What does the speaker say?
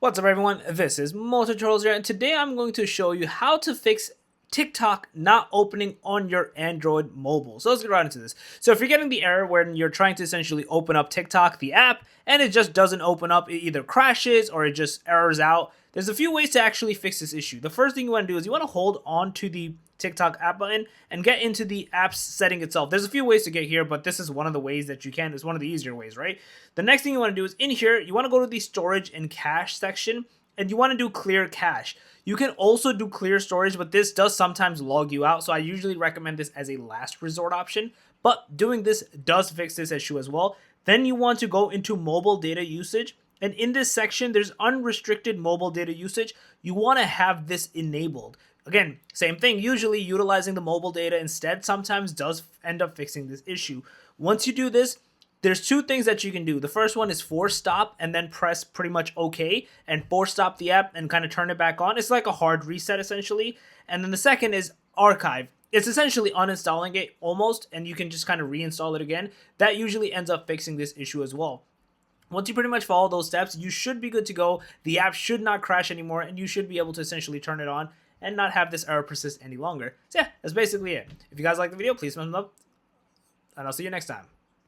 What's up everyone, this is MotoTurtles here, and today I'm going to show you how to fix TikTok not opening on your Android mobile. So let's get right into this. So if you're getting the error when you're trying to essentially open up TikTok, the app, and it just doesn't open up, it either crashes or it just errors out, there's a few ways to actually fix this issue. The first thing you want to do is you want to hold on to the TikTok app button and get into the app's setting itself. There's a few ways to get here, but this is one of the ways that you can. It's one of the easier ways, right? The next thing you want to do is in here, you want to go to the storage and cache section and you want to do clear cache. You can also do clear storage, but this does sometimes log you out. So I usually recommend this as a last resort option, but doing this does fix this issue as well. Then you want to go into mobile data usage. And in this section, there's unrestricted mobile data usage. You want to have this enabled. Again, same thing, usually utilizing the mobile data instead sometimes does end up fixing this issue. Once you do this, there's two things that you can do. The first one is force stop and then press pretty much OK and force stop the app and kind of turn it back on. It's like a hard reset essentially. And then the second is archive. It's essentially uninstalling it almost, and you can just kind of reinstall it again. That usually ends up fixing this issue as well. Once you pretty much follow those steps, you should be good to go. The app should not crash anymore, and you should be able to essentially turn it on and not have this error persist any longer. So yeah, that's basically it. If you guys like the video, please thumbs up, and I'll see you next time.